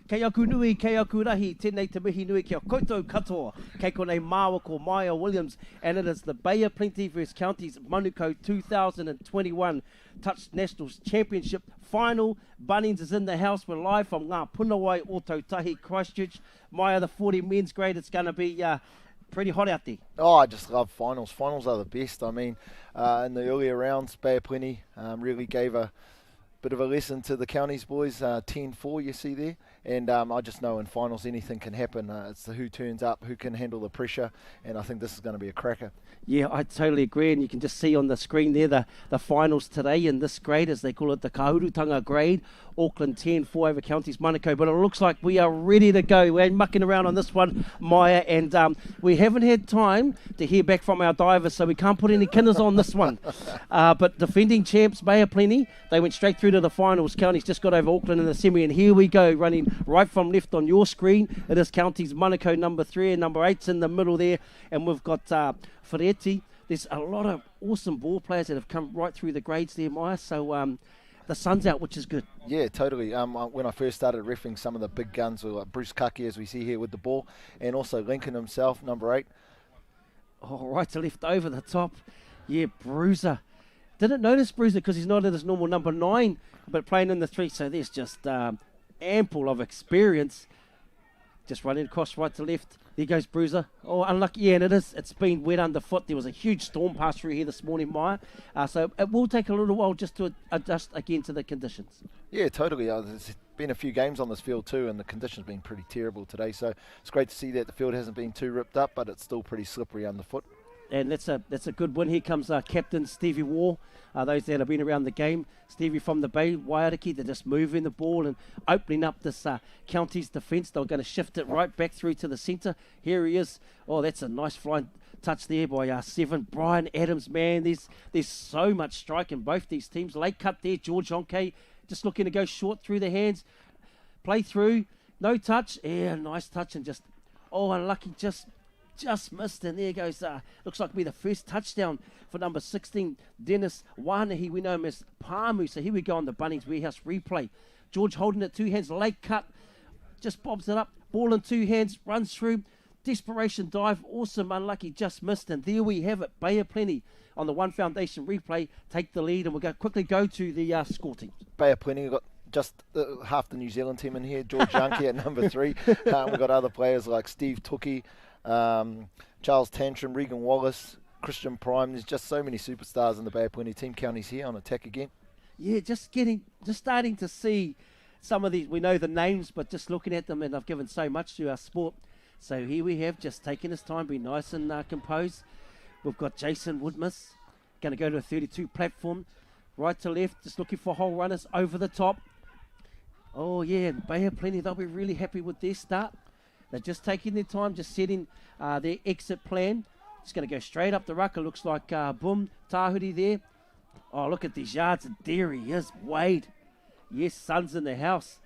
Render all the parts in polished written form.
Kei aku nui, kei aku rahi, tēnei te mihi nui kia koutou katoa. Kei konei māua ko Maya Williams, and it is the Bay of Plenty vs Counties Manukau 2021 Touch National Championship final. Bunnings is in the house. We're live from Ngā Punawai, Ōtautahi, Christchurch. Maya, the 40 men's grade, it's going to be pretty hot out there. Oh, I just love finals. Finals are the best. I mean, in the earlier rounds, Bay of Plenty really gave a bit of a lesson to the counties boys, 10-4 you see there, and I just know in finals anything can happen. It's the who turns up, who can handle the pressure, and I think this is going to be a cracker. Yeah, I totally agree, and you can just see on the screen there the finals today in this grade, as they call it, the Kahurutanga grade. Auckland 10-4 over Counties Manukau, but it looks like we are ready to go. We're mucking around on this one, Maya, and we haven't had time to hear back from our divers, so we can't put any kinners on this one. But defending champs, Bay of Plenty, they went straight through to the finals. Counties just got over Auckland in the semi, and here we go, running right from left on your screen. It is Counties Manukau number 3, and number 8's in the middle there, and we've got Ferretti. There's a lot of awesome ball players that have come right through the grades there, Maya, so the sun's out, which is good. Yeah, totally. When I first started refereeing, some of the big guns were like Bruce Kaki, as we see here with the ball, and also Lincoln himself, number 8. Oh, right to left over the top. Yeah, Bruiser. Didn't notice Bruiser because he's not at his normal number 9, but playing in the 3, so there's just ample of experience. Just running across right to left. There goes Bruiser. Oh, unlucky. Yeah, and it's been wet underfoot. There was a huge storm pass through here this morning, Maya. So it will take a little while just to adjust again to the conditions. Yeah, totally. There's been a few games on this field too, and the conditions have been pretty terrible today. So it's great to see that the field hasn't been too ripped up, but it's still pretty slippery underfoot. And that's a good win. Here comes Captain Stevie Waugh. Those that have been around the game. Stevie from the Bay, Waiariki, they're just moving the ball and opening up this Counties defence. They're going to shift it right back through to the centre. Here he is. Oh, that's a nice flying touch there by 7. Brian Adams, man. There's so much strike in both these teams. Late cut there. George Onke just looking to go short through the hands. Play through. No touch. Yeah, nice touch and just, oh, unlucky, just missed, and there goes, looks like to be the first touchdown for number 16, Dennis Wanahi. We know him as Palmu. So here we go on the Bunnings Warehouse replay. George holding it 2 hands, late cut, just bobs it up, ball in 2 hands, runs through, desperation dive, awesome, unlucky, just missed, and there we have it. Bay of Plenty on the One Foundation replay take the lead, and we'll quickly go to the score team. Bay of Plenty, we've got just half the New Zealand team in here. George Yankee at number 3. We've got other players like Steve Tookie, Charles Tantrum, Regan Wallace, Christian Prime. There's just so many superstars in the Bay of Plenty team. Counties here on attack again. Yeah, just starting to see some of these. We know the names, but just looking at them, and I've given so much to our sport. So here we have, just taking his time, be nice and composed. We've got Jason Woodmas, going to go to a 32 platform, right to left, just looking for hole runners over the top. Oh yeah, Bay of Plenty, they'll be really happy with their start. They're just taking their time, just setting their exit plan. Just going to go straight up the ruck. It looks like Boom, Tahuri there. Oh, look at these yards. And there he is, Wade. Yes, son's in the house.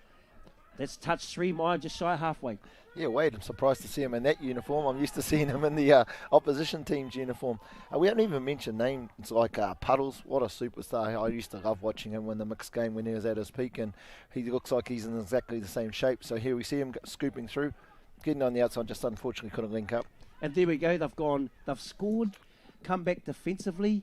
That's touch 3, Maya, just shy of halfway. Yeah, Wade, I'm surprised to see him in that uniform. I'm used to seeing him in the opposition team's uniform. We haven't even mentioned names like Puddles. What a superstar. I used to love watching him win the mixed game when he was at his peak, and he looks like he's in exactly the same shape. So here we see him scooping through. Getting on the outside, just unfortunately couldn't link up. And there we go. They've scored, come back defensively.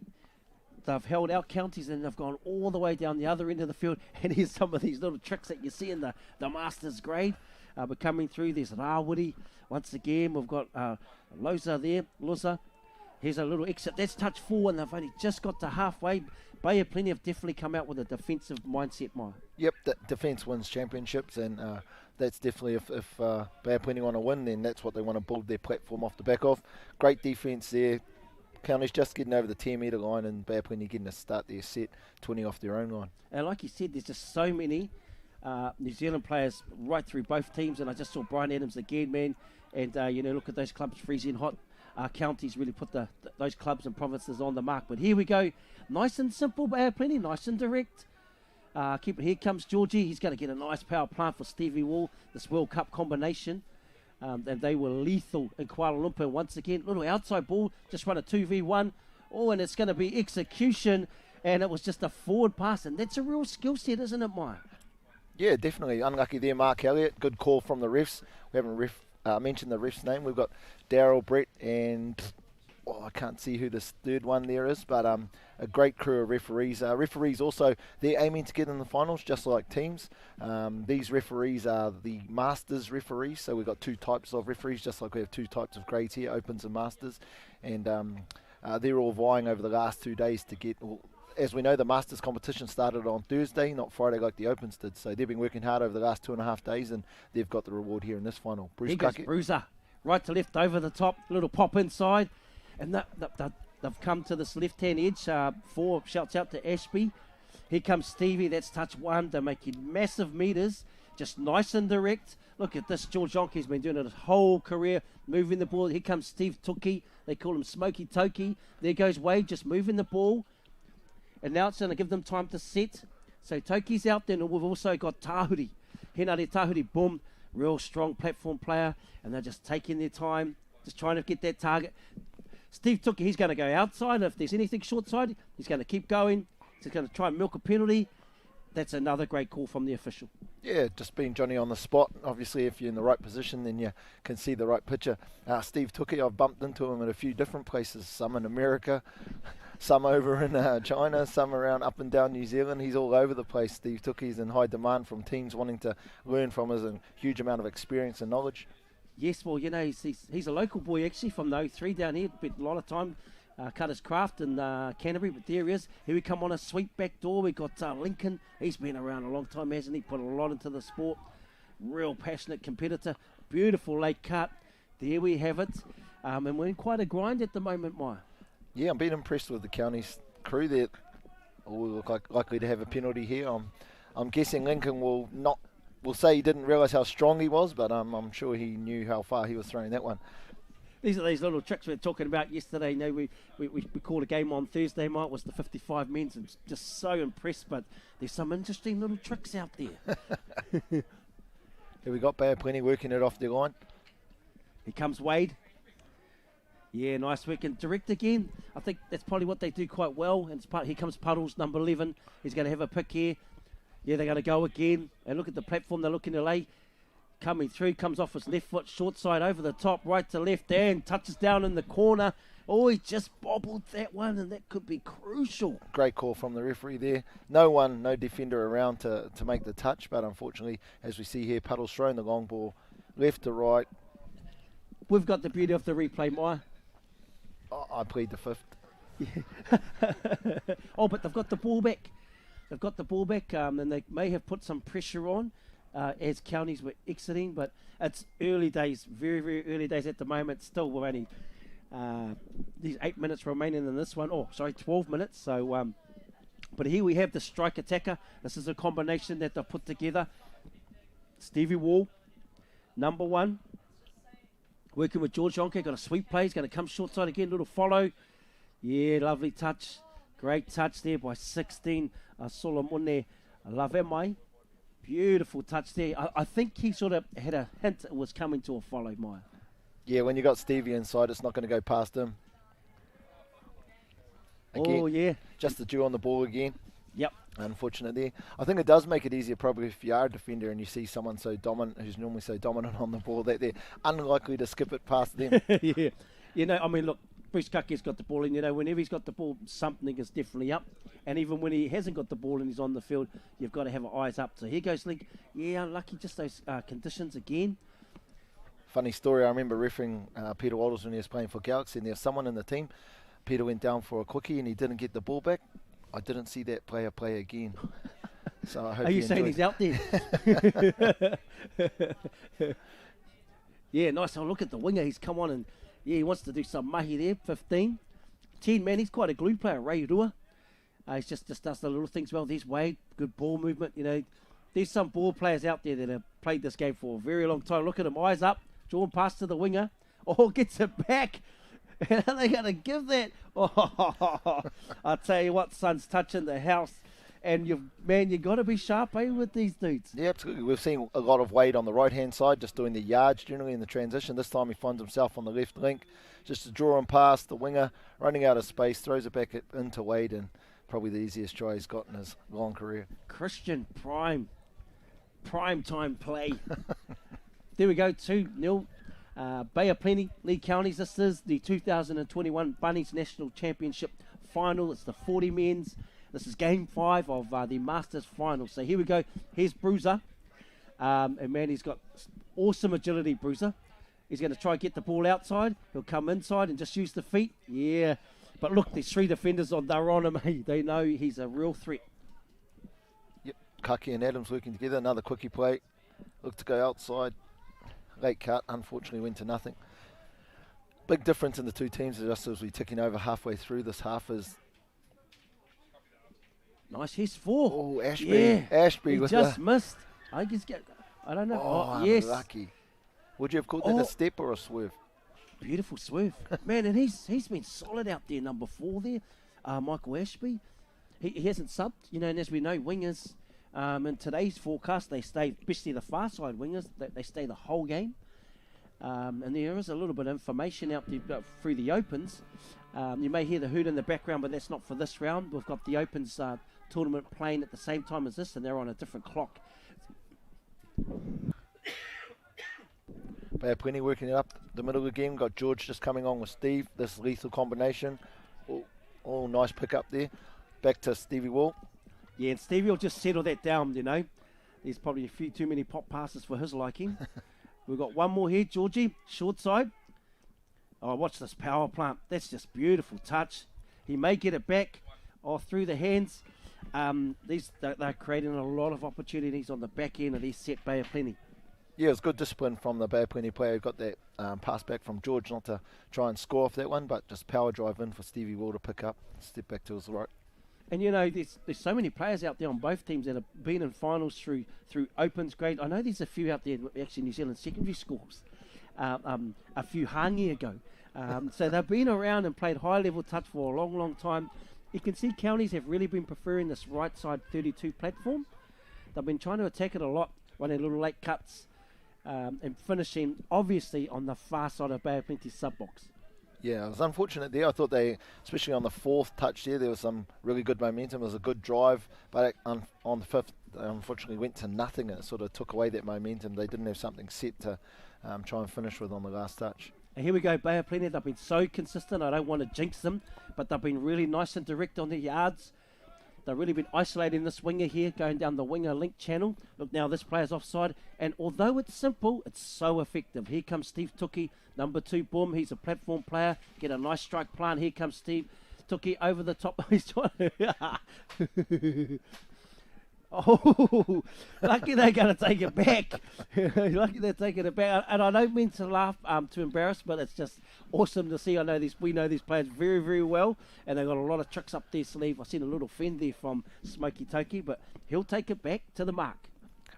They've held out Counties, and they've gone all the way down the other end of the field. And here's some of these little tricks that you see in the Masters grade. But coming through, there's Rawiri. Once again, we've got Loza there. Loza. Here's a little exit. That's touch 4, and they've only just got to halfway. Bay of Plenty have definitely come out with a defensive mindset, Maya. Yep, defence wins championships, and that's definitely if Bay of Plenty want to win, then that's what they want to build their platform off the back of. Great defence there. Counties just getting over the 10-metre line, and Bay of Plenty getting to start their set 20 off their own line. And like you said, there's just so many New Zealand players right through both teams, and I just saw Brian Adams again, man. And look at those clubs freezing hot. Counties really put those clubs and provinces on the mark. But here we go, nice and simple, Bay of Plenty, nice and direct. Here comes Georgie. He's going to get a nice power plant for Stevie Wall, this World Cup combination. and they were lethal in Kuala Lumpur. Once again, little outside ball, just run a 2v1. Oh, and it's going to be execution, and it was just a forward pass, and that's a real skill set, isn't it, Maya? Yeah, definitely. Unlucky there, Mark Elliott. Good call from the refs. We haven't mentioned the ref's name. We've got Daryl, Brett, and I can't see who this third one there is, but a great crew of referees. Referees also, they're aiming to get in the finals, just like teams. These referees are the Masters referees, so we've got two types of referees, just like we have two types of grades here, Opens and Masters. And they're all vying over the last 2 days to get... As we know, the Masters competition started on Thursday, not Friday like the Opens did. So they've been working hard over the last 2.5 days, and they've got the reward here in this final. Here goes Bruiser, right to left over the top, little pop inside. And they've come to this left-hand edge. 4 shouts out to Ashby. Here comes Stevie. That's touch 1. They're making massive meters, just nice and direct. Look at this. George Yonke's been doing it his whole career, moving the ball. Here comes Steve Tuki. They call him Smoky Toki. There goes Wade, just moving the ball. And now it's going to give them time to set. So Toki's out there, and we've also got Tahuri. Henare Tahuri, boom, real strong platform player. And they're just taking their time, just trying to get that target. Steve Tuki, he's going to go outside. If there's anything short side, he's going to keep going. He's going to try and milk a penalty. That's another great call from the official. Yeah, just being Johnny on the spot. Obviously, if you're in the right position, then you can see the right picture. Steve Tuki, I've bumped into him at a few different places, some in America, some over in China, some around up and down New Zealand. He's all over the place, Steve Tuki. He's in high demand from teams wanting to learn from his huge amount of experience and knowledge. Yes, well, you know, he's a local boy actually from the 03 down here. Spent a lot of time, cut his craft in Canterbury, but there he is. Here we come on a sweet back door. We got Lincoln. He's been around a long time, hasn't he? Put a lot into the sport. Real passionate competitor. Beautiful late cut. There we have it. And we're in quite a grind at the moment, Maya. Yeah, I'm being impressed with the county's crew. They all look likely to have a penalty here. I'm guessing Lincoln will not. We'll say he didn't realise how strong he was, but I'm sure he knew how far he was throwing that one. These are these little tricks we were talking about yesterday. You know, we called a game on Thursday night. It was the 55 men's, and just so impressed. But there's some interesting little tricks out there. Here we got Bay of Plenty working it off their line. Here comes Wade. Yeah, nice work and direct again. I think that's probably what they do quite well. And here comes Puddles, number 11. He's going to have a pick here. Yeah, they're going to go again. And look at the platform they're looking to lay. Coming through, comes off his left foot, short side over the top, right to left, and touches down in the corner. Oh, he just bobbled that one, and that could be crucial. Great call from the referee there. No defender around to make the touch, but unfortunately, as we see here, Puddles throwing the long ball left to right. We've got the beauty of the replay, Maya. I plead the fifth. Yeah. Oh, but they've got the ball back. They've got the ball back, and they may have put some pressure on as counties were exiting, but it's early days, very, very early days at the moment. Still, we're only these 8 minutes remaining in this one. Oh, sorry, 12 minutes. So, but here we have the strike attacker. This is a combination that they've put together. Stevie Wall, number 1. Working with George Yonke, got a sweep play. He's going to come short side again, little follow. Yeah, lovely touch. Great touch there by 16. Solomone Lavemai. Beautiful touch there. I think he sort of had a hint it was coming to a follow, Maya. Yeah, when you got Stevie inside, it's not going to go past him. Again, oh, yeah. Just the dew on the ball again. Yep. Unfortunate there. I think it does make it easier probably if you are a defender and you see someone so dominant, who's normally so dominant on the ball, that they're unlikely to skip it past them. Yeah. You know, I mean, look, Bruce Kake's got the ball, and, you know, whenever he's got the ball, something is definitely up. And even when he hasn't got the ball and he's on the field, you've got to have eyes up. So here goes Link. Yeah, unlucky, just those conditions again. Funny story, I remember refereeing Peter Waddles when he was playing for Galaxy, and there was someone in the team. Peter went down for a quickie and he didn't get the ball back. I didn't see that player play again. So I hope. Are you saying he's out there? Yeah, nice. Oh, look at the winger. He's come on and, yeah, he wants to do some mahi there. 15. 10, man, he's quite a glue player, Ray Rua. He's just does the little things well. There's Wade, good ball movement. You know, there's some ball players out there that have played this game for a very long time. Look at him, eyes up. Drawn pass to the winger. Oh, gets it back. And are they going to give that? Oh, I'll tell you what, son's touching the house. And you got to be sharp, with these dudes. Yeah, absolutely. We've seen a lot of Wade on the right-hand side, just doing the yards generally in the transition. This time he finds himself on the left link, just to draw him past the winger, running out of space, throws it back into Wade, and probably the easiest try he's got in his long career. Christian prime time play. There we go, 2-0. Bay of Plenty, Lee Counties. This is the 2021 Bunnings National Championship final. It's the 40 men's. This is game 5 of the Masters final. So here we go. Here's Bruiser. And man, he's got awesome agility, Bruiser. He's going to try and get the ball outside. He'll come inside and just use the feet. Yeah. But look, there's 3 defenders they're on him. Hey, they know he's a real threat. Yep. Kaki and Adams working together. Another quickie play. Look to go outside. Late cut. Unfortunately went to nothing. Big difference in the two teams just as we're ticking over halfway through this half is... Nice, here's 4. Oh, Ashby. Yeah. Ashby he with just missed. I don't know. Oh, yes. Lucky. Would you have called that a step or a swerve? Beautiful swerve. Man, and he's been solid out there, number 4 there. Michael Ashby. He hasn't subbed, and as we know, wingers in today's forecast, they stay, especially the far side wingers, they stay the whole game. And there is a little bit of information out there through the Opens. You may hear the hoot in the background, but that's not for this round. We've got the Opens tournament playing at the same time as this, and they're on a different clock. Bay of Plenty working it up the middle again. Got George just coming on with Steve. This lethal combination. Oh, nice pick up there. Back to Stevie Wall. Yeah, and Stevie will just settle that down, There's probably a few too many pop passes for his liking. We've got one more here, Georgie, short side. Oh, watch this power plant. That's just beautiful touch. He may get it back through the hands. They're creating a lot of opportunities on the back end of these set Bay of Plenty. Yeah, it was good discipline from the Bay of Plenty player. Got that pass back from George, not to try and score off that one, but just power drive in for Stevie Wall to pick up, step back to his right. And there's so many players out there on both teams that have been in finals through Opens grade. I know there's a few out there, actually New Zealand secondary schools, a few hangi ago. So they've been around and played high level touch for a long, long time. You can see counties have really been preferring this right side 32 platform. They've been trying to attack it a lot, running little late cuts, and finishing obviously on the far side of Bay of Plenty sub box. Yeah, it was unfortunate there. I thought they, especially on the 4th touch there was some really good momentum. It was a good drive, but on the 5th, they unfortunately went to nothing. It sort of took away that momentum. They didn't have something set to try and finish with on the last touch. And here we go, Bay of Plenty. They've been so consistent. I don't want to jinx them, but they've been really nice and direct on their yards. They've really been isolating this winger here, going down the winger link channel. Look, now this player's offside, and although it's simple, it's so effective. Here comes Steve Tuki, number 2, boom. He's a platform player. Get a nice strike plant. Here comes Steve Tuki over the top. He's trying to... Oh, lucky they're going to take it back. Lucky they're taking it back. And I don't mean to laugh, to embarrass, but it's just awesome to see. We know these players very, very well, and they've got a lot of tricks up their sleeve. I've seen a little fend there from Smokey Toki, but he'll take it back to the mark.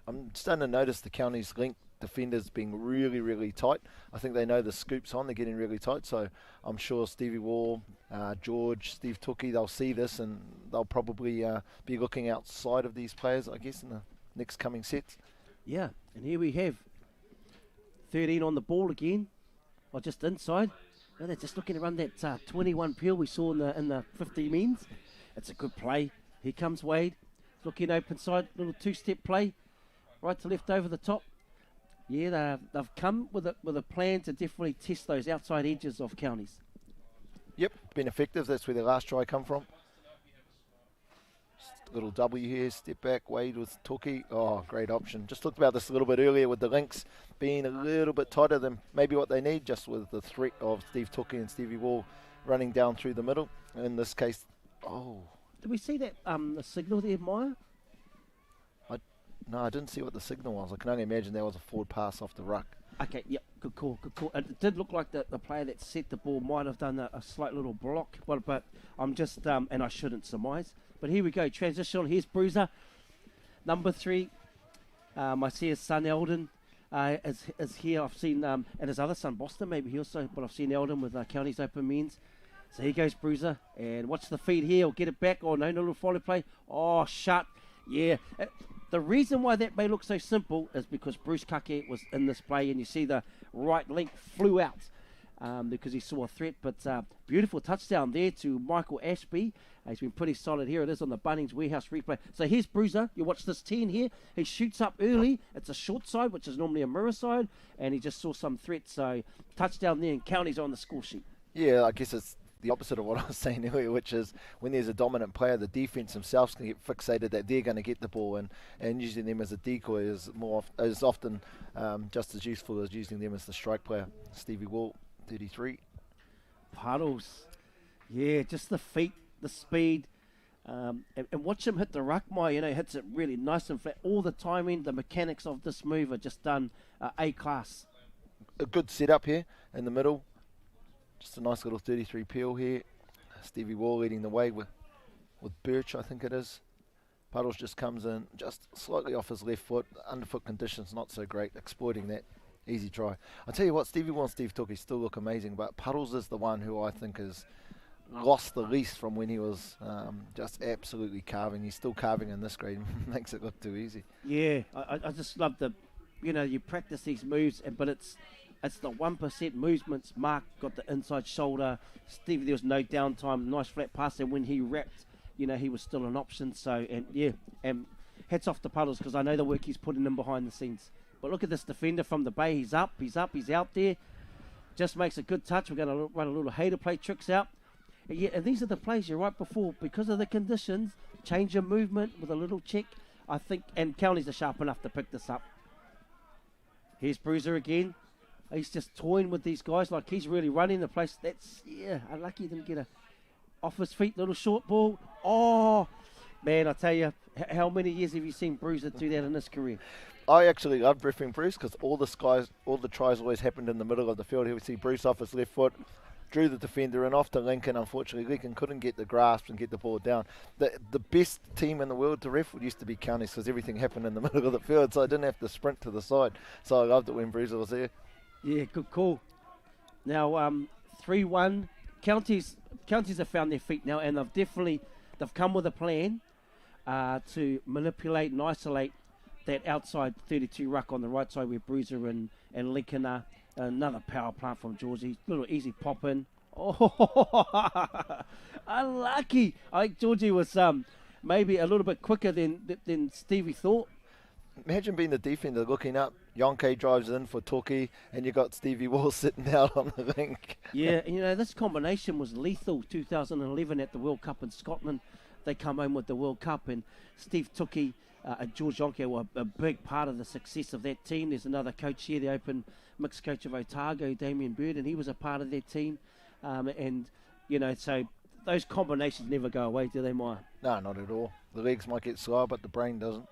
I'm starting to notice the county's link defenders being really, really tight. I think they know the scoop's on. They're getting really tight. So I'm sure Stevie Wall, George, Steve Tuki, they'll see this and they'll probably be looking outside of these players, I guess, in the next coming sets. Yeah, and here we have 13 on the ball again, or just inside. No, they're just looking to run that 21 peel we saw in the 50 men's. It's a good play. Here comes Wade, looking open side, little 2-step play, right to left over the top. Yeah, they've come with a plan to definitely test those outside edges of counties. Yep, been effective. That's where the last try come from. Just a little W here, step back, Wade with Toki. Oh, great option. Just talked about this a little bit earlier with the links being a little bit tighter than maybe what they need, just with the threat of Steve Toki and Stevie Wall running down through the middle. In this case, did we see that the signal there, Maya? No, I didn't see what the signal was. I can only imagine there was a forward pass off the ruck. Okay, yep, good call. It did look like the player that set the ball might have done a slight little block, but I'm just, and I shouldn't surmise. But here we go, transition. Here's Bruiser, number 3. I see his son Eldon is here. I've seen, and his other son Boston, maybe he also, but I've seen Eldon with Counties Open Men's. So here goes Bruiser, and watch the feed here. He'll get it back. Oh, no little follow play. Oh, shut. Yeah. The reason why that may look so simple is because Bruce Kake was in this play, and you see the right link flew out because he saw a threat. But beautiful touchdown there to Michael Ashby. He's been pretty solid. Here it is on the Bunnings Warehouse replay. So here's Bruiser. You watch this 10 here. He shoots up early. It's a short side, which is normally a mirror side, and he just saw some threat. So touchdown there, and County's on the score sheet. Yeah, I guess it's the opposite of what I was saying earlier, which is when there's a dominant player, the defense themselves can get fixated that they're going to get the ball, and using them as a decoy is often just as useful as using them as the strike player. Stevie Wall, 33. Puddles. Yeah, just the feet, the speed, and watch him hit the ruckmai. You know, he hits it really nice and flat. All the timing, the mechanics of this move are just done A-class. A good setup here in the middle. Just a nice little 33 peel here. Stevie Wall leading the way with Birch, I think it is. Puddles just comes in just slightly off his left foot. Underfoot conditions not so great, exploiting that. Easy try. I'll tell you what, Stevie Wall and Steve Tookie still look amazing, but Puddles is the one who I think has lost the least from when he was just absolutely carving. He's still carving in this grade. Makes it look too easy. Yeah, I just love you practice these moves, but it's the 1% movements. Mark got the inside shoulder. Stevie, there was no downtime. Nice flat pass, and when he wrapped, he was still an option. So, and hats off to Puddles because I know the work he's putting in behind the scenes. But look at this defender from the Bay. He's up, he's out there. Just makes a good touch. We're going to run a little hater play, tricks out. And these are the plays you're right before. Because of the conditions, change your movement with a little check, I think. And Counties are sharp enough to pick this up. Here's Bruiser again. He's just toying with these guys like he's really running the place. Unlucky he didn't get off his feet, little short ball. Oh, man, I tell you, how many years have you seen Bruiser do that in his career? I actually loved riffing Bruce because all the tries always happened in the middle of the field. Here we see Bruce off his left foot, drew the defender and off to Lincoln. Unfortunately, Lincoln couldn't get the grasp and get the ball down. The best team in the world to ref used to be Counties because everything happened in the middle of the field, so I didn't have to sprint to the side. So I loved it when Bruiser was there. Yeah, good call. Now, 3-1. Counties have found their feet now, and they've come with a plan to manipulate and isolate that outside 32 ruck on the right side where Bruiser and Lincoln are. Another power plant from Georgie. Little easy pop in. Oh, unlucky. I think Georgie was maybe a little bit quicker than Stevie thought. Imagine being the defender looking up. Yonke drives in for Toki, and you got Stevie Wall sitting out on the rink. Yeah, and this combination was lethal 2011 at the World Cup in Scotland. They come home with the World Cup, and Steve Toki and George Yonke were a big part of the success of that team. There's another coach here, the Open mixed coach of Otago, Damien Bird, and he was a part of their team. So those combinations never go away, do they, Maya? No, not at all. The legs might get slower, but the brain doesn't.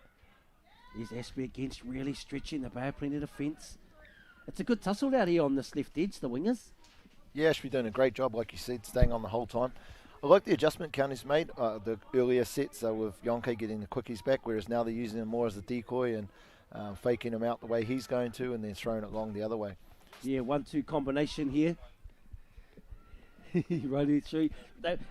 Here's Ashby against, really stretching the Bay, plenty of defence. It's a good tussle out here on this left edge, the wingers. Yeah, Ashby doing a great job, like you said, staying on the whole time. I like the adjustment Counties made, the earlier sets, with Yonke getting the quickies back, whereas now they're using him more as a decoy and faking him out the way he's going to and then throwing it long the other way. Yeah, 1-2 combination here. Running through.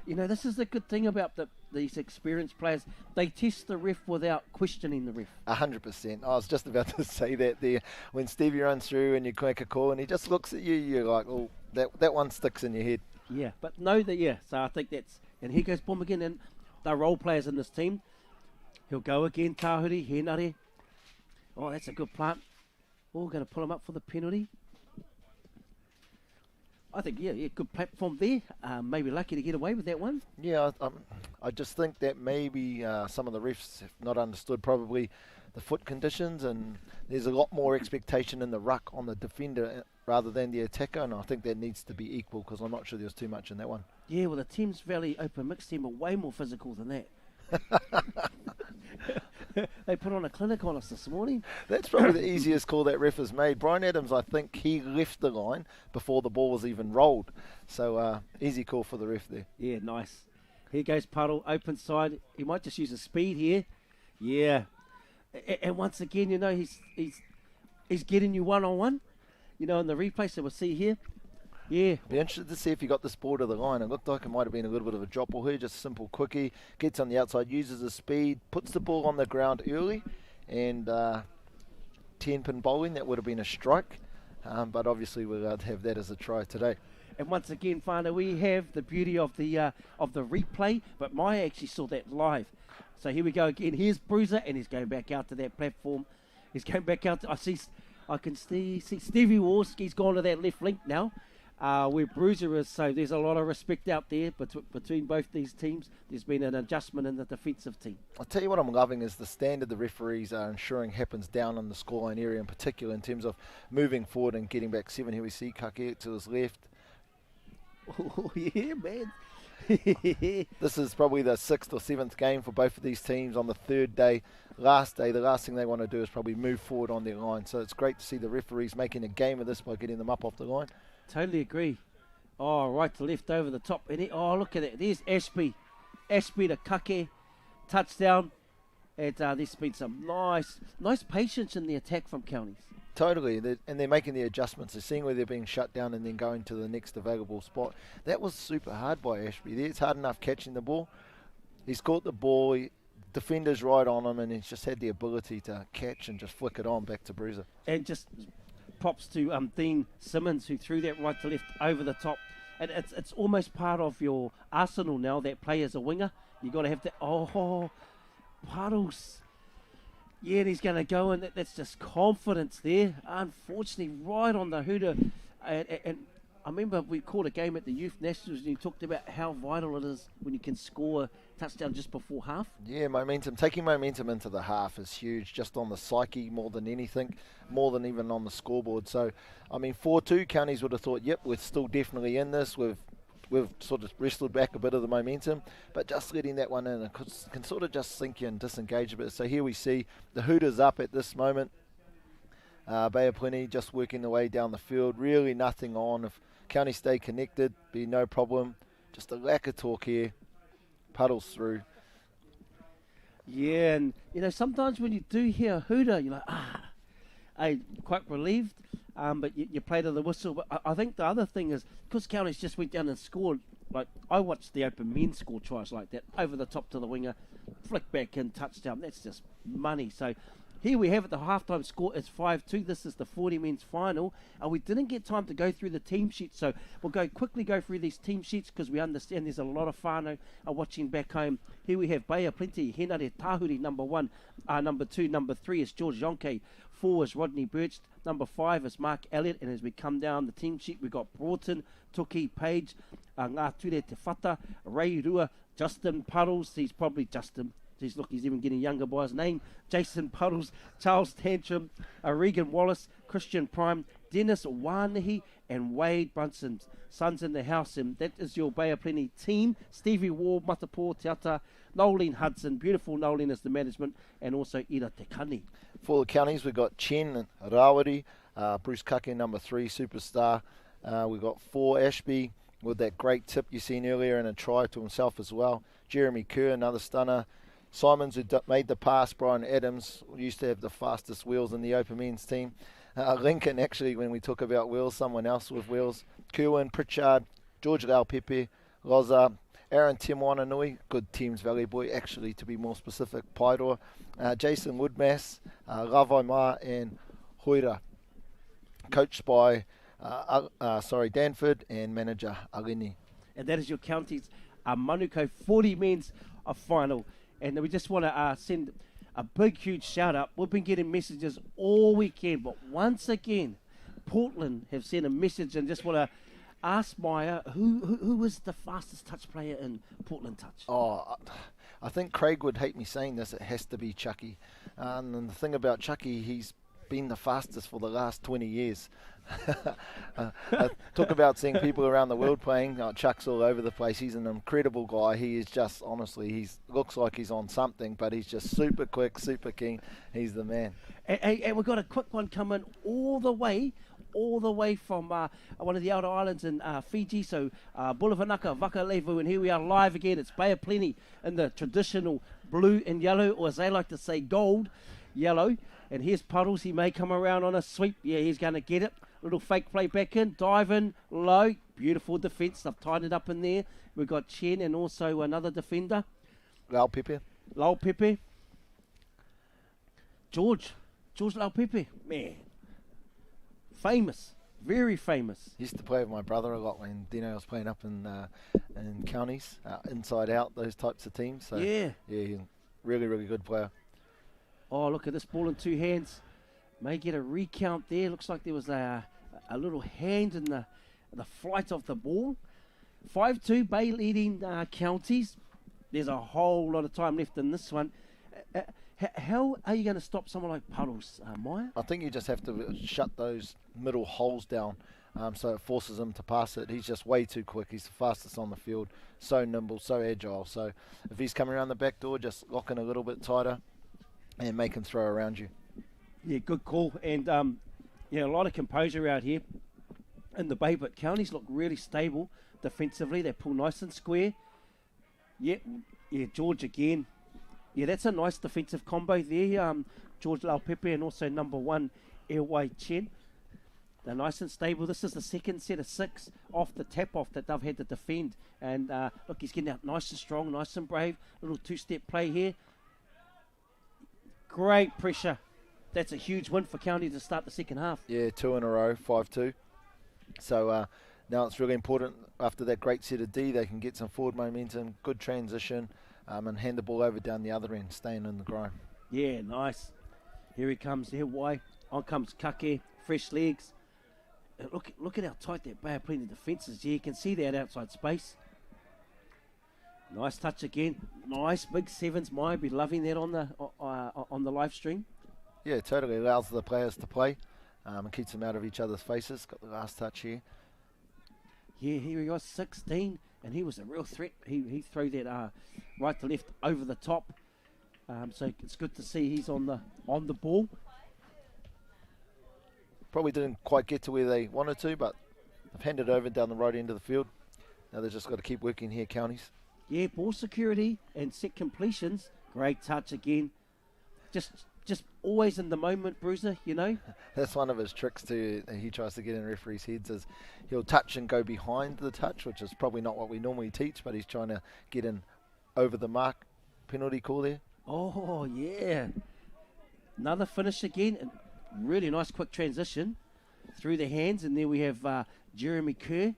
This is the good thing about these experienced players. They test the ref without questioning the ref. 100%. I was just about to say that there. When Stevie runs through and you crack a call and he just looks at you, you're like, oh, that one sticks in your head. Yeah, but no, so I think that's... And here goes Boom again, and they're role players in this team. He'll go again, Tahuri, Henare. Oh, that's a good plant. Oh, going to pull him up for the penalty. I think, good platform there. Maybe lucky to get away with that one. Yeah, I just think that maybe some of the refs have not understood probably the foot conditions, and there's a lot more expectation in the ruck on the defender rather than the attacker, and I think that needs to be equal because I'm not sure there's too much in that one. Yeah, well, the Thames Valley Open Mixed team are way more physical than that. They put on a clinic on us this morning. That's probably the easiest call that ref has made. Brian Adams, I think he left the line before the ball was even rolled. So easy call for the ref there. Yeah, nice. Here goes Puddle, open side. He might just use a speed here. Yeah. And once again, he's getting you one-on-one. In the replay, so we'll see here. Yeah. Be interested to see if he got this ball to the line. It looked like it might have been a little bit of a drop ball here, just a simple quickie. Gets on the outside, uses his speed, puts the ball on the ground early, and 10-pin bowling, that would have been a strike. But obviously we're allowed to have that as a try today. And once again, Whānau, we have the beauty of the replay, but Maya actually saw that live. So here we go again. Here's Bruiser, and he's going back out to that platform. He's going back out. I can see Stevie Wars. He's gone to that left link now, where Bruiser is. So there's a lot of respect out there between both these teams. There's been an adjustment in the defensive team. I'll tell you what I'm loving is the standard the referees are ensuring happens down in the scoreline area in particular, in terms of moving forward and getting back 7. Here we see Kake to his left. Oh, yeah, man. This is probably the 6th or 7th game for both of these teams on the 3rd day. Last day, the last thing they want to do is probably move forward on their line. So it's great to see the referees making a game of this by getting them up off the line. Totally agree. Oh, right to left over the top. And look at it. There's Ashby. Ashby to Kake. Touchdown. And there's been some nice patience in the attack from Counties. Totally, and they're making the adjustments. They're seeing where they're being shut down and then going to the next available spot. That was super hard by Ashby there. It's hard enough catching the ball. He's caught the ball, defender's right on him, and he's just had the ability to catch and just flick it on back to Bruiser. And just props to Dean Simmons, who threw that right to left over the top. And it's almost part of your arsenal now, that play as a winger. You've got to have that. Oh, Puddles. Yeah, and he's going to go, and that's just confidence there. Unfortunately, right on the hooter. And I remember we called a game at the Youth Nationals, and you talked about how vital it is when you can score a touchdown just before half. Yeah, momentum. Taking momentum into the half is huge, just on the psyche more than anything, more than even on the scoreboard. So, I mean, 4-2, Counties would have thought, yep, we're still definitely in this. We've sort of wrestled back a bit of the momentum, but just letting that one in, it can sort of just sink you and disengage a bit. So here we see the Hooters up at this moment. Bay of Plenty just working the way down the field. Really nothing on. If County stay connected, be no problem. Just a lack of talk here. Puddles through. Yeah, and sometimes when you do hear a hooter, you're like, quite relieved. But you play to the whistle. But I think the other thing is, because Counties just went down and scored, like I watched the Open men score tries like that, over the top to the winger, flick back in, touchdown. That's just money. So here we have it, the halftime score is 5-2. This is the 40 men's final. We didn't get time to go through the team sheets, so we'll quickly go through these team sheets because we understand there's a lot of whānau watching back home. Here we have Bay of Plenty, Henare Tahuri, number 1. Number 2, number 3 is George Yonke. 4 is Rodney Birch. Number 5 is Mark Elliott. And as we come down the team sheet, we've got Broughton, Tuki, Page, Ngā Ture Te Whata, Ray Rua, Justin Puddles. He's probably Justin. He's even getting younger by his name. Jason Puddles, Charles Tantrum, Regan Wallace, Christian Prime, Dennis Wānahi, and Wade Brunson. Sons in the house, and that is your Bay of Plenty team. Stevie Ward, Matapo, Te Ata, Nolene Hudson, beautiful Nolene is the management, and also Ira Te Kani. For the Counties, we've got Chen Rawari, Bruce Kake, number 3, superstar. We've got 4, Ashby, with that great tip you seen earlier and a try to himself as well. Jeremy Kerr, another stunner. Simons, who made the pass. Brian Adams, used to have the fastest wheels in the Open men's team. Lincoln, actually, when we talk about wheels, someone else with wheels. Kerwin, Pritchard, George Laupepe, Loza, Aaron Timonanui, good teams, Valley Boy, actually, to be more specific, Paidor, Jason Woodmass, Ravai Ma, and Hoira, coached by Danford and manager Alini. And that is your Counties Manukau 40 men's final. And we just want to send a big, huge shout out. We've been getting messages all weekend, but once again, Portland have sent a message and just want to ask Maya, who is the fastest touch player in Portland Touch? Oh, I think Craig would hate me saying this. It has to be Chucky. And the thing about Chucky, he's been the fastest for the last 20 years. Talk about seeing people around the world playing. Chuck's all over the place. He's an incredible guy. He is just, honestly, he looks like he's on something, but he's just super quick, super keen. He's the man. And we've got a quick one coming all the way from one of the outer islands in Fiji. So Bulavanaka, Vakalevu, and here we are live again. It's Bay of Plenty in the traditional blue and yellow, or as they like to say, gold, yellow. And here's Puddles. He may come around on a sweep. Yeah, he's going to get it. Little fake play back in, dive in, low. Beautiful defence. They've tied it up in there. We've got Chen and also another defender. Lau Pepe. George Lau Pepe. Man. Famous. Very famous. Used to play with my brother a lot when Dino was playing up in counties, inside out, those types of teams. So, yeah, he's a really, really good player. Oh, look at this ball in two hands. May get a recount there. Looks like there was a little hand in the flight of the ball. 5-2, Bay leading counties. There's a whole lot of time left in this one. How are you going to stop someone like Puddles, Maya? I think you just have to shut those middle holes down so it forces him to pass it. He's just way too quick. He's the fastest on the field, so nimble, so agile. So if he's coming around the back door, just lock in a little bit tighter and make him throw around you. Yeah, good call. And, a lot of composure out here in the Bay, but counties look really stable defensively. They pull nice and square. Yeah, George again. Yeah, that's a nice defensive combo there. George Lau Pepe and also number 1, Wai Chen. They're nice and stable. This is the second set of 6 off the tap-off that they've had to defend. And look, he's getting out nice and strong, nice and brave. Little two-step play here. Great pressure. That's a huge win for County to start the second half. Yeah, 2 in a row, 5-2. So now it's really important after that great set of D, they can get some forward momentum, good transition, and hand the ball over down the other end, staying in the grind. Yeah, nice. Here he comes. Here, why? On comes Kake, fresh legs. Look at how tight that Bay are playing the defences. Yeah, you can see that outside space. Nice touch again. Nice big sevens. Maya be loving that on the live stream. Yeah, totally allows the players to play and keeps them out of each other's faces. Got the last touch here. Yeah, here he was, 16, and he was a real threat. He threw that right to left over the top. So it's good to see he's on the ball. Probably didn't quite get to where they wanted to, but they've handed over down the right end of the field. Now they've just got to keep working here, counties. Yeah, ball security and set completions. Great touch again. Just always in the moment, Bruiser, you know. That's one of his tricks too. He tries to get in referees' heads is he'll touch and go behind the touch, which is probably not what we normally teach, but he's trying to get in over the mark. Penalty call there. Oh, yeah. Another finish again. And really nice quick transition through the hands. And there we have Jeremy Kerr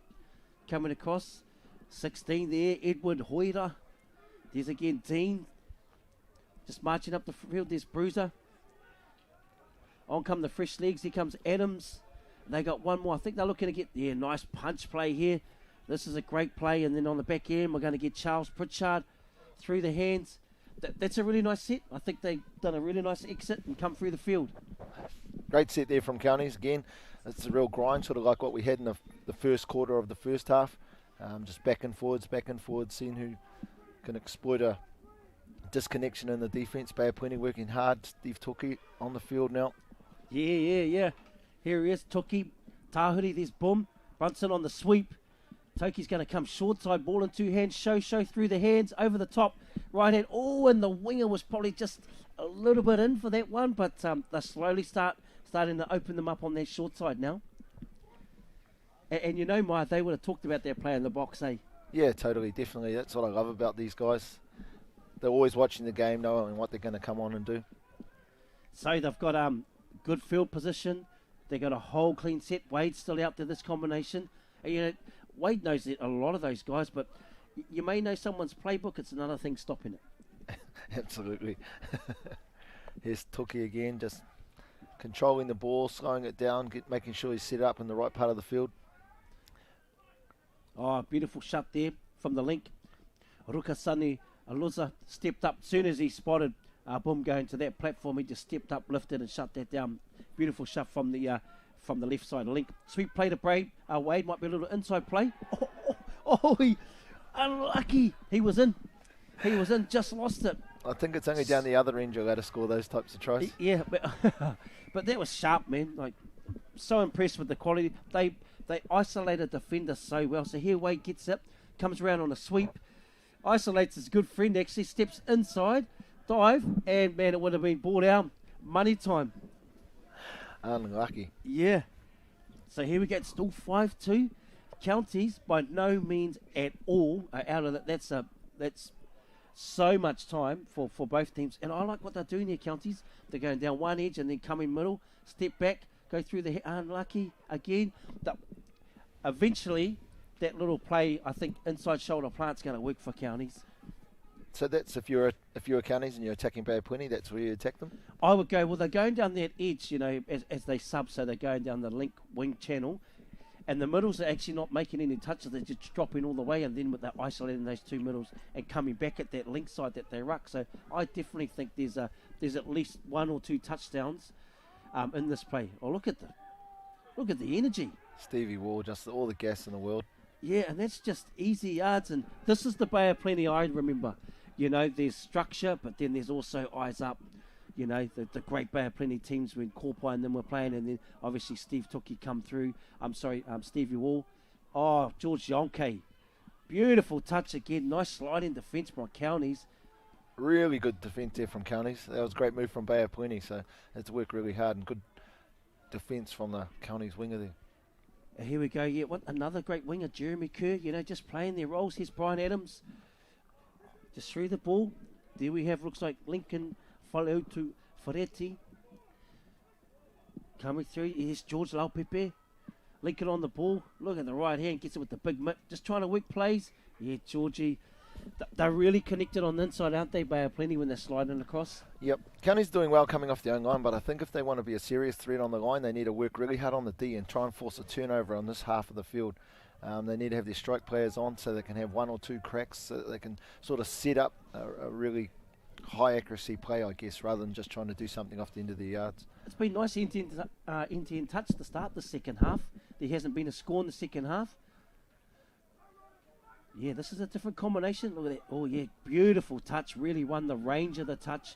coming across. 16 there. Edward Hoira. There's again Dean. Just marching up the field. There's Bruiser. On come the fresh legs. Here comes Adams. They got one more. I think they're looking to get... Yeah, nice punch play here. This is a great play. And then on the back end, we're going to get Charles Pritchard through the hands. That's a really nice set. I think they've done a really nice exit and come through the field. Great set there from Counties. Again, it's a real grind, sort of like what we had in the first quarter of the first half. Just back and forwards, seeing who can exploit a disconnection in the defence. Bay Plenty working hard. Steve Toki on the field now. Yeah. Here he is, Toki. Tahuri, there's Boom. Brunson on the sweep. Toki's going to come short side, ball in two hands. Show through the hands, over the top. Right hand. Oh, and the winger was probably just a little bit in for that one, but they're slowly starting to open them up on that short side now. And you know, Maya, they would have talked about their play in the box, eh? Yeah, totally, definitely. That's what I love about these guys. They're always watching the game, knowing what they're going to come on and do. So they've got good field position. They've got a whole clean set. Wade's still out to this combination. And, you know, Wade knows a lot of those guys, but you may know someone's playbook. It's another thing stopping it. Absolutely. Here's Toki again, just controlling the ball, slowing it down, making sure he's set up in the right part of the field. Oh, beautiful shot there from the link. Rukasani Aluza stepped up as soon as he spotted Boom going to that platform. He just stepped up, lifted and shut that down. Beautiful shot from the left side link. Sweet play to Brave. Wade might be a little inside play. He unlucky. He was in, just lost it. I think it's only down the other end you'll let us score those types of tries. Yeah, but that was sharp, man. Like, so impressed with the quality. They isolated defenders so well. So here Wade gets it, comes around on a sweep, isolates his good friend, actually steps inside, dive, and man, it would have been ball down. Money time. Unlucky. Yeah. So here we get still 5-2. Counties by no means at all are out of that. That's so much time for both teams. And I like what they're doing here, Counties. They're going down one edge and then coming middle, step back, go through the unlucky again. Eventually, that little play, I think, inside shoulder plant's going to work for Counties. So that's if you're Counties and you're attacking Bay of Plenty, that's where you attack them? I would go, well, they're going down that edge, you know, as they sub, so they're going down the link wing channel. And the middles are actually not making any touches. They're just dropping all the way, and then with that isolating those two middles and coming back at that link side that they ruck. So I definitely think there's at least 1 or 2 touchdowns in this play. Oh, look at the energy. Stevie Wall, just all the gas in the world. Yeah, and that's just easy yards. And this is the Bay of Plenty I remember. You know, there's structure, but then there's also eyes up. You know, the great Bay of Plenty teams when Korpai and them were playing, and then obviously Steve Tookie come through. Stevie Wall. Oh, George Yonke. Beautiful touch again. Nice sliding defence by Counties. Really good defence there from Counties. That was a great move from Bay of Plenty, so they had to work really hard, and good defence from the Counties winger there. And here we go. Yeah, another great winger, Jeremy Kerr. You know, just playing their roles. Here's Brian Adams. Just threw the ball. There we have, looks like Lincoln followed to Ferretti. Coming through, here's George Laupepe. Lincoln on the ball. Look at the right hand, gets it with the big mitt. Just trying to work plays. Yeah, Georgie. They're really connected on the inside, aren't they, Bay of Plenty, when they're sliding across? Yep. County's doing well coming off the own line, but I think if they want to be a serious threat on the line, they need to work really hard on the D and try and force a turnover on this half of the field. They need to have their strike players on so they can have 1 or 2 cracks, so that they can sort of set up a really high accuracy play, I guess, rather than just trying to do something off the end of the yards. It's been nice end-to-end touch to start the second half. There hasn't been a score in the second half. Yeah, this is a different combination. Look at that. Oh, yeah, beautiful touch. Really won the range of the touch.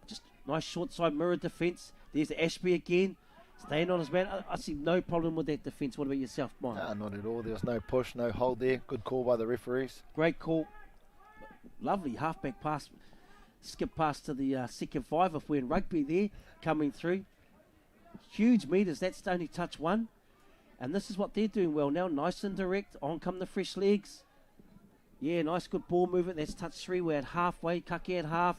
Just nice short side mirror defence. There's Ashby again. Staying on his man. I see no problem with that defence. What about yourself, Mike? No, not at all. There was no push, no hold there. Good call by the referees. Great call. Lovely halfback pass. Skip pass to the second 5 if we're in rugby there. Coming through. Huge metres. That's only touch 1. And this is what they're doing well now. Nice and direct. On come the fresh legs. Yeah, nice good ball movement. That's touch 3. We're at halfway. Kaki at half.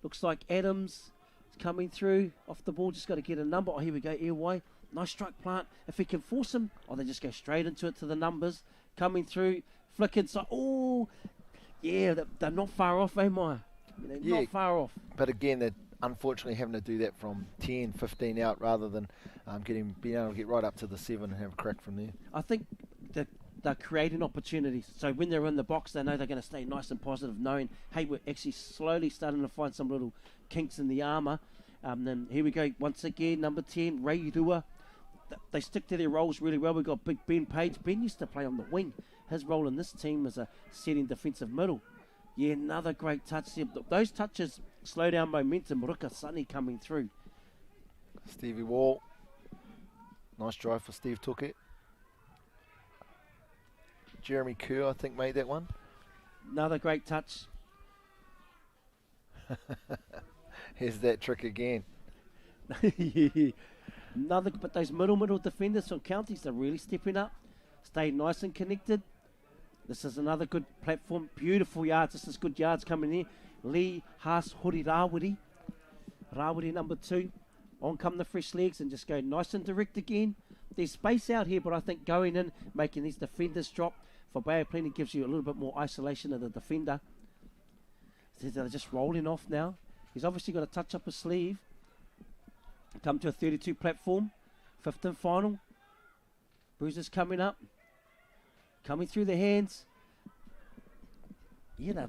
Looks like Adams is coming through. Off the ball. Just got to get a number. Oh, here we go. Airway. Nice strike plant. If he can force him. Oh, they just go straight into it to the numbers. Coming through. Flick inside. Oh, yeah. They're not far off, eh, Maya? Not far off. But again, they're unfortunately having to do that from 10, 15 out rather than being able to get right up to the 7 and have a crack from there. I think they're creating opportunities. So when they're in the box, they know they're going to stay nice and positive, knowing, hey, we're actually slowly starting to find some little kinks in the armour. Then here we go once again, number 10, Ray Rua. They stick to their roles really well. We've got Big Ben Page. Ben used to play on the wing. His role in this team is a setting defensive middle. Yeah, another great touch there. Those touches slow down momentum. Ruka Sunny coming through. Stevie Wall. Nice drive for Steve Tookie. Jeremy Kerr, I think, made that one. Another great touch. Here's that trick again. Yeah. But those middle defenders from Counties are really stepping up. Stay nice and connected. This is another good platform. Beautiful yards. This is good yards coming in. Lee, Haas, Hori, Rawiri. Rawiri number 2. On come the fresh legs and just go nice and direct again. There's space out here, but I think going in, making these defenders drop for Bay of Plenty gives you a little bit more isolation of the defender. So they're just rolling off now. He's obviously got to touch up his sleeve. Come to a 32 platform. 5th and final. Bruiser's coming up. Coming through the hands. Yeah,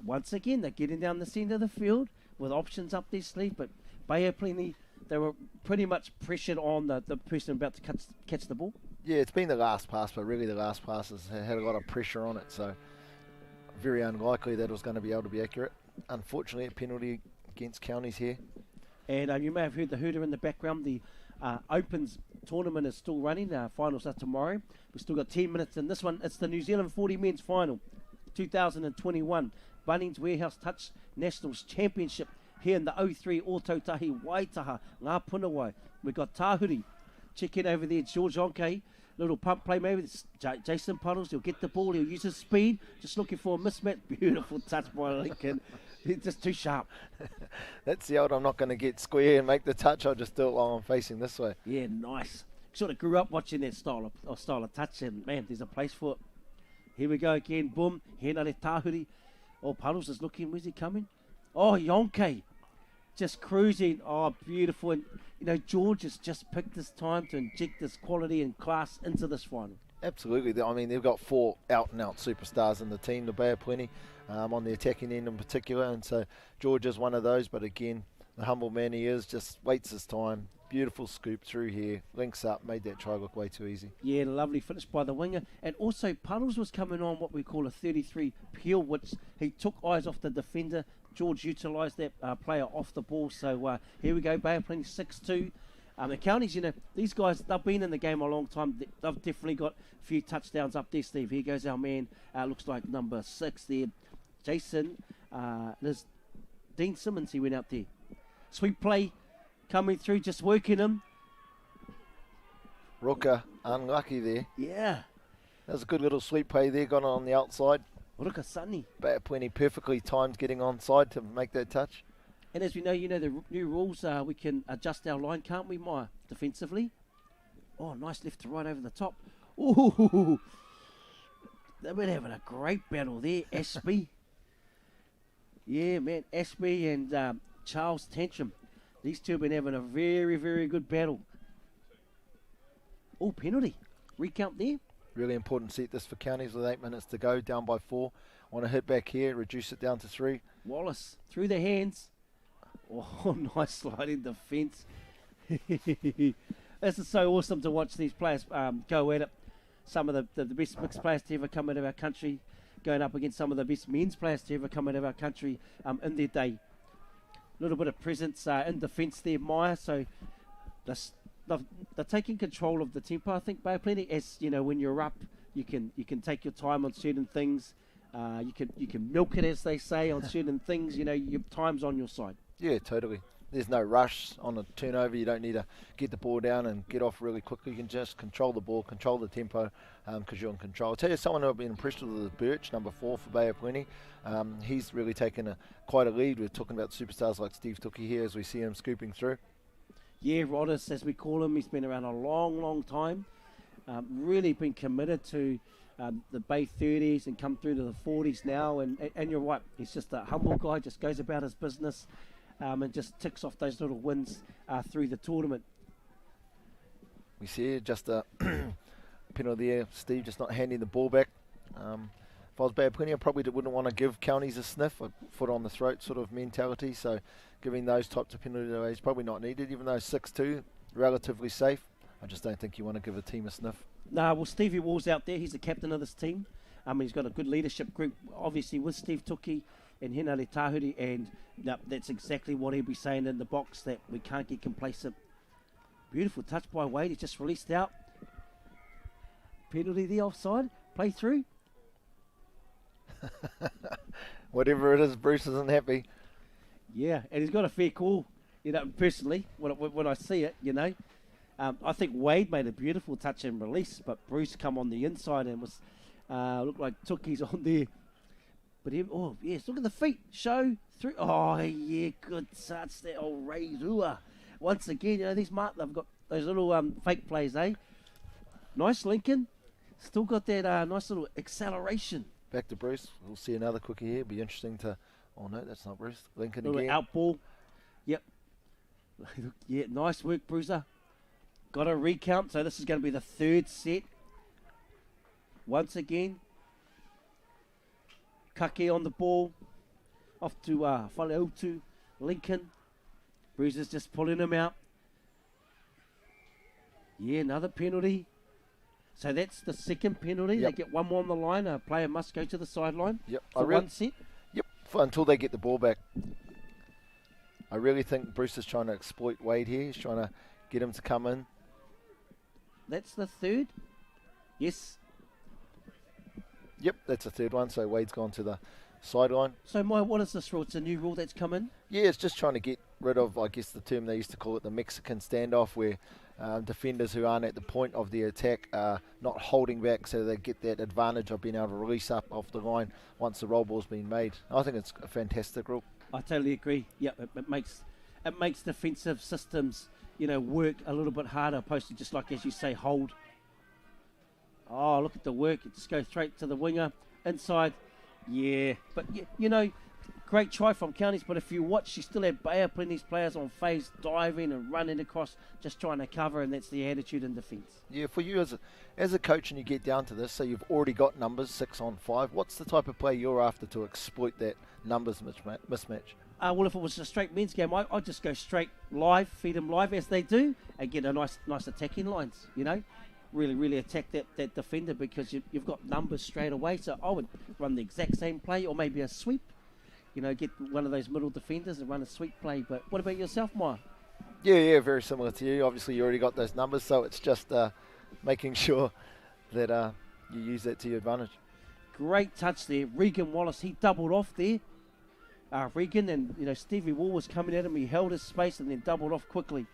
once again, they're getting down the centre of the field with options up their sleeve. But Bay of Plenty, they were pretty much pressured on the person about to catch the ball. Yeah, it's been the last pass, but really the last pass has had a lot of pressure on it. So very unlikely that it was going to be able to be accurate. Unfortunately, a penalty against Counties here. And you may have heard the hooter in the background. The Opens tournament is still running. Finals are tomorrow. We've still got 10 minutes in this one. It's the New Zealand 40 men's final, 2021 Bunnings Warehouse Touch Nationals Championship here in the 03 Ōtautahi Waitaha, Ngā Punawai. We've got Tāhuri, check in over there. George Onke, little pump play maybe. It's Jason Puddles, he'll get the ball, he'll use his speed, just looking for a mismatch. Beautiful touch by Lincoln. He's just too sharp. That's the old, I'm not going to get square and make the touch, I'll just do it while I'm facing this way. Yeah, nice. Sort of grew up watching that style of touch, and man, there's a place for it. Here we go again, boom, Henare Tahuri. Oh, Puddles is looking, where's he coming? Oh, Yonke, just cruising. Oh, beautiful. And, you know, George has just picked this time to inject this quality and class into this final. Absolutely. I mean, they've got 4 out-and-out superstars in the team, the Bay of Plenty, on the attacking end in particular. And so George is one of those. But again, the humble man he is, just waits his time. Beautiful scoop through here. Links up, made that try look way too easy. Yeah, lovely finish by the winger. And also, Puddles was coming on what we call a 33 peel, which he took eyes off the defender. George utilised that player off the ball. So here we go, Bay of Plenty 6-2. The Counties, you know, these guys, they've been in the game a long time. They've definitely got a few touchdowns up there, Steve. Here goes our man, looks like number 6 there. Jason, there's Dean Simmons, he went out there. Sweet play coming through, just working him. Ruka, unlucky there. Yeah. That was a good little sweep play there, got on the outside. Ruka Sunny. Bay of Plenty perfectly timed getting onside to make that touch. And as we know, you know, the new rules, we can adjust our line, can't we, Maya, defensively? Oh, nice left to right over the top. Ooh, they've been having a great battle there, Ashby. Yeah, man, Ashby and Charles Tantrum. These two have been having a very, very good battle. Oh, penalty. Recount there. Really important set this for Counties with 8 minutes to go, down by 4. Want to hit back here, reduce it down to 3. Wallace, through the hands. Oh, nice sliding defence. This is so awesome to watch these players go at it. Some of the best mixed players to ever come out of our country, going up against some of the best men's players to ever come out of our country in their day. A little bit of presence in defence there, Maya. So they're taking control of the tempo. I think Bay of Plenty, as you know, when you're up, you can take your time on certain things. You can milk it, as they say, on certain things. You know, your time's on your side. Yeah, totally. There's no rush on a turnover. You don't need to get the ball down and get off really quickly. You can just control the ball, control the tempo, because you're in control. I'll tell you someone who I've been impressed with is Birch, number 4 for Bay of Plenty. He's really taken quite a lead. We're talking about superstars like Steve Tookie here as we see him scooping through. Yeah, Roddis, as we call him, he's been around a long, long time. Really been committed to the Bay 30s and come through to the 40s now. And you're right, he's just a humble guy, just goes about his business. And just ticks off those little wins through the tournament. We see just a penalty there, Steve just not handing the ball back. If I was Bay of Plenty, I probably wouldn't want to give Counties a sniff, a foot on the throat sort of mentality. So giving those types of penalties away is probably not needed, even though 6-2, relatively safe. I just don't think you want to give a team a sniff. No, well, Stevie Wall's out there. He's the captain of this team. He's got a good leadership group, obviously, with Steve Tookie and Henare Tahuri, and that's exactly what he'll be saying in the box, that we can't get complacent. Beautiful touch by Wade. He just released out. Penalty there, offside. Play through. Whatever it is, Bruce isn't happy. Yeah, and he's got a fair call, you know, personally, when I see it, you know. I think Wade made a beautiful touch and release, but Bruce come on the inside and was looked like Tookie's on there. But oh, yes, look at the feet. Show through. Oh, yeah, good touch there. Oh, Ray Rua. Once again, you know, they've got those little fake plays, eh? Nice, Lincoln. Still got that nice little acceleration. Back to Bruce. We'll see another quickie here. Be interesting to... Oh, no, that's not Bruce. Lincoln little again. Out ball. Yep. Yeah, nice work, Bruiser. Got a recount, so this is going to be the 3rd set. Once again, Kake on the ball, off to Whaleautu, Lincoln. Bruiser's just pulling him out. Yeah, another penalty. So that's the 2nd penalty. Yep. They get one more on the line. A player must go to the sideline for one set. Yep, until they get the ball back. I really think Bruce is trying to exploit Wade here. He's trying to get him to come in. That's the 3rd. Yes. Yep, that's the 3rd one. So Wade's gone to the sideline. So, Maya, what is this rule? It's a new rule that's come in? Yeah, it's just trying to get rid of, I guess, the term they used to call it the Mexican standoff, where defenders who aren't at the point of the attack not holding back, so they get that advantage of being able to release up off the line once the roll ball's been made. I think it's a fantastic rule. I totally agree. Yeah, it makes defensive systems, work a little bit harder, opposed to just like, as you say, hold. Oh, look at the work. It just goes straight to the winger, inside. Yeah, but, great try from Counties, but if you watch, you still have Bay Plenty's players on phase, diving and running across, just trying to cover, and that's the attitude in defence. Yeah, for you as a coach and you get down to this, so you've already got numbers 6 on 5, what's the type of play you're after to exploit that numbers mismatch? Well, if it was a straight men's game, I'd just go straight live, feed them live as they do, and get a nice attacking lines, Really, really attack that defender, because you've got numbers straight away. So I would run the exact same play, or maybe a sweep. Get one of those middle defenders and run a sweep play. But what about yourself, Maya? Yeah, very similar to you. Obviously, you already got those numbers, so it's just making sure that you use that to your advantage. Great touch there. Regan Wallace, he doubled off there. Regan, and Stevie Wall was coming at him. He held his space and then doubled off quickly.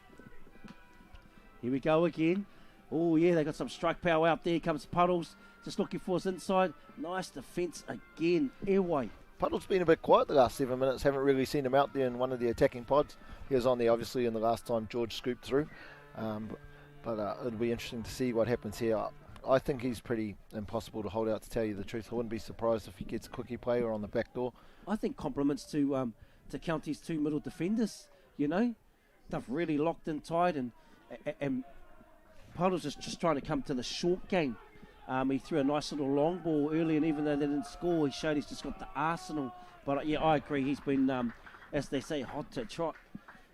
Here we go again. Oh, yeah, they got some strike power out there. Comes Puddles, just looking for his inside. Nice defence again. Airway. Puddle's been a bit quiet the last 7 minutes. Haven't really seen him out there in one of the attacking pods. He was on there, obviously, in the last time George scooped through. But it'll be interesting to see what happens here. I think he's pretty impossible to hold out, to tell you the truth. I wouldn't be surprised if he gets a quickie play or on the back door. I think compliments to County's 2 middle defenders, They've really locked in tight, and Puddle's just trying to come to the short game. He threw a nice little long ball early, and even though they didn't score, he showed he's just got the arsenal. But yeah, I agree. He's been, as they say, hot to trot.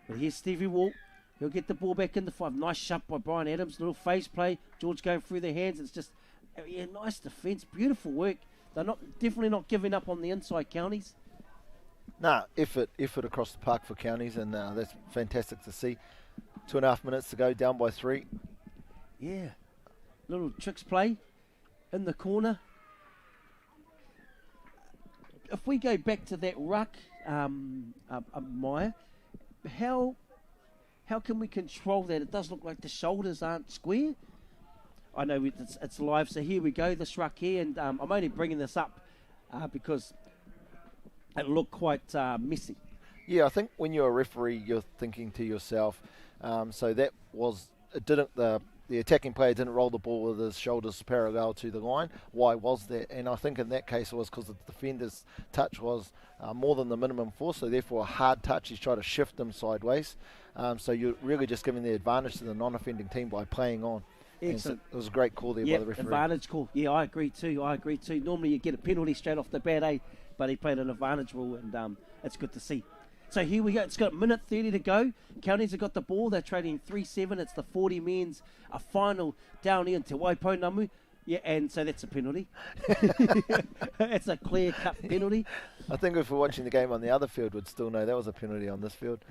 But here's Stevie Wall. He'll get the ball back in the 5. Nice shot by Brian Adams. Little phase play. George going through their hands. It's just, nice defence. Beautiful work. They're definitely not giving up on the inside, Counties. Nah, effort across the park for Counties, and that's fantastic to see. 2.5 minutes to go, down by 3. Yeah. Little tricks play in the corner. If we go back to that ruck, Maya, how can we control that? It does look like the shoulders aren't square. I know it's live, so here we go, this ruck here, and I'm only bringing this up because it looked quite messy. Yeah, I think when you're a referee, you're thinking to yourself, so that was, it didn't, the attacking player didn't roll the ball with his shoulders parallel to the line. Why was that? And I think in that case it was because the defender's touch was more than the minimum force, so therefore a hard touch. He's trying to shift them sideways. So you're really just giving the advantage to the non-offending team by playing on. Excellent. So it was a great call there by the referee. Advantage call. Yeah, I agree too. Normally you get a penalty straight off the bat, but he played an advantage rule, and it's good to see. So here we go. It's got a minute 30 to go. Counties have got the ball. They're trading 3-7. It's the 40 men's a final down here in Te Waipounamu. Yeah, and so that's a penalty. It's a clear-cut penalty. I think if we're watching the game on the other field, we'd still know that was a penalty on this field.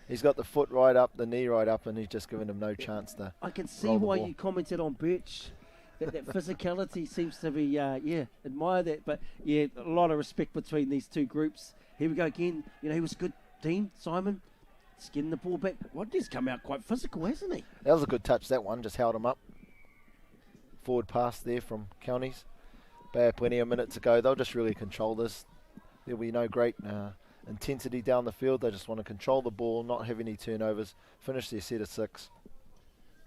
He's got the foot right up, the knee right up, and he's just given him no chance to. I can see why you commented on Birch. That physicality seems to be, admire that. But, yeah, a lot of respect between these two groups. Here we go again. He was a good team, Simon. Just getting the ball back. Rodney's come out quite physical, hasn't he? That was a good touch, that one. Just held him up. Forward pass there from Counties. They have plenty of minutes to go. They'll just really control this. There'll be no great intensity down the field. They just want to control the ball, not have any turnovers, finish their set of 6.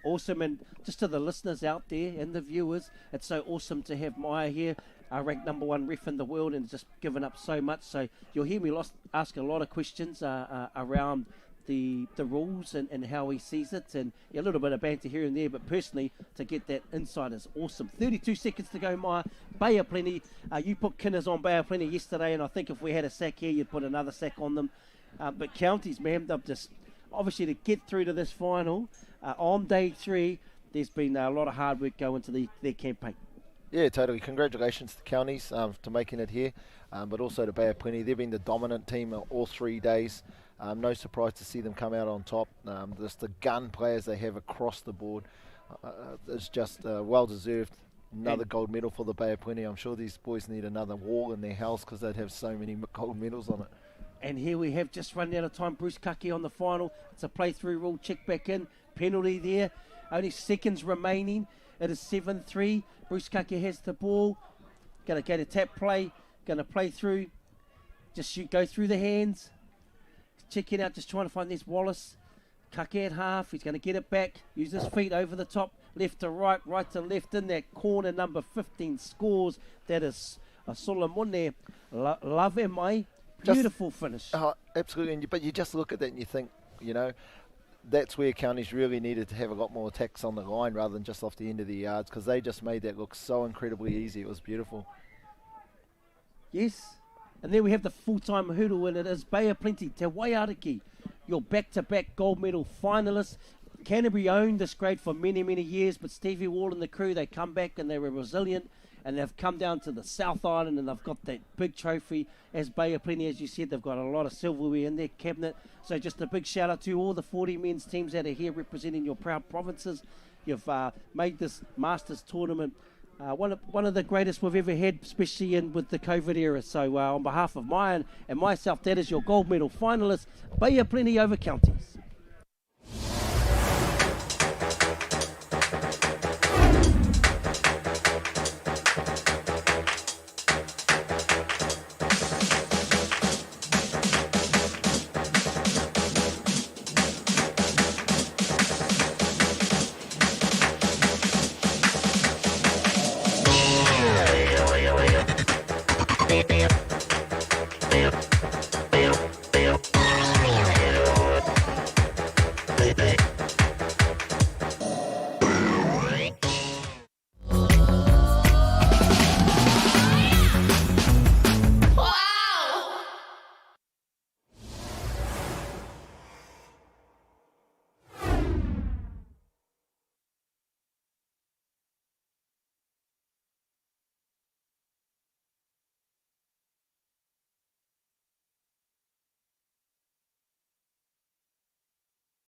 Awesome, and just to the listeners out there and the viewers, it's so awesome to have Maya here, ranked #1 ref in the world, and just given up so much. So you'll hear me ask a lot of questions around the rules and how he sees it, and a little bit of banter here and there, but personally, to get that insight is awesome. 32 seconds to go, Maya. Bay of Plenty, you put Kinners on Bay of Plenty yesterday, and I think if we had a sack here, you'd put another sack on them. But Counties, man, they've just, obviously to get through to this final, on day 3, there's been a lot of hard work going to their campaign. Yeah, totally. Congratulations to Counties to making it here, but also to Bay of Plenty. They've been the dominant team all 3 days. No surprise to see them come out on top. Just the gun players they have across the board. It's just well-deserved. Another gold medal for the Bay of Plenty. I'm sure these boys need another wall in their house because they'd have so many gold medals on it. And here we have just run out of time. Bruce Kake on the final. It's a play-through rule. Check back in. Penalty there. Only seconds remaining. It is 7-3. Bruce Kake has the ball. Going to go to tap play. Going to play through. Just shoot. Go through the hands. Checking out. Just trying to find this Wallace. Kake at half. He's going to get it back. Use his feet over the top. Left to right. Right to left. In that corner. Number 15 scores. That is a Solomone. Love M.I. Beautiful finish. Absolutely, but you just look at that and you think, that's where counties really needed to have a lot more attacks on the line rather than just off the end of the yards, because they just made that look so incredibly easy. It was beautiful. Yes, and then we have the full-time hurdle, and it is Bay of Plenty, Te Waiariki, your back-to-back gold medal finalists. Canterbury owned this grade for many, many years, but Stevie Wall and the crew, they come back and they were resilient. And they've come down to the South Island and they've got that big trophy. As Bay of Plenty, as you said, they've got a lot of silverware in their cabinet. So just a big shout out to all the 40 men's teams that are here representing your proud provinces. You've made this Masters tournament one of the greatest we've ever had, especially with the COVID era. So on behalf of mine and myself, that is your gold medal finalist, Bay of Plenty over counties. Beep, beep.